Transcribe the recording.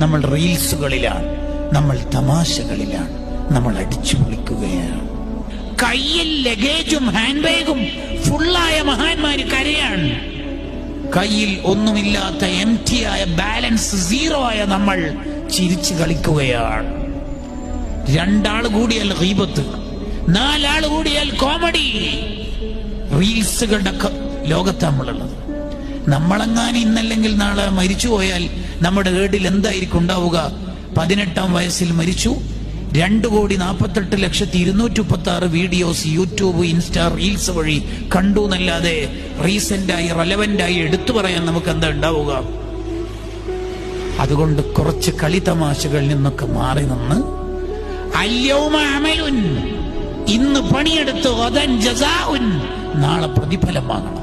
നമ്മൾ റീൽസുകളിലാണ്, നമ്മൾ തമാശകളിലാണ്, നമ്മൾ അടിച്ചു പൊളിക്കുകയാണ്. കയ്യിൽ ലഗേജും ഹാൻഡ് ബാഗും ഫുള്ളായ മഹാന്മാര് കരയാണ്. കയ്യിൽ ഒന്നുമില്ലാത്ത എംറ്റി ആയ, ബാലൻസ് സീറോ ആയ നമ്മൾ ചിരിച്ചു കളിക്കുകയാണ്. 2 ആള് കൂടിയാൽ ഗീബത്ത്, 4 ആള് കൂടിയാൽ കോമഡി. റീൽസുകളുടെ ലോകത്ത് നമ്മളുള്ളത്. നമ്മളെങ്ങാനും ഇന്നല്ലെങ്കിൽ നാളെ മരിച്ചു പോയാൽ നമ്മുടെ ഏടിൽ എന്തായിരിക്കും ഉണ്ടാവുക? 18-ാം വയസ്സിൽ മരിച്ചു, 2,48,236 വീഡിയോസ് യൂട്യൂബ്, ഇൻസ്റ്റാ, റീൽസ് വഴി കണ്ടു എന്നല്ലാതെ റീസെന്റായി റെലവന്റായി എടുത്തു പറയാൻ നമുക്ക് എന്താ ഉണ്ടാവുക? അതുകൊണ്ട് കുറച്ച് കളി തമാശകളിൽ നിന്നൊക്കെ മാറി നിന്ന് അല്യൗമ അമലുൻ, ഇന്ന് പണിയെടുത്ത് ഗദൻ ജസാഉൻ, നാളെ പ്രതിഫലം വാങ്ങണം.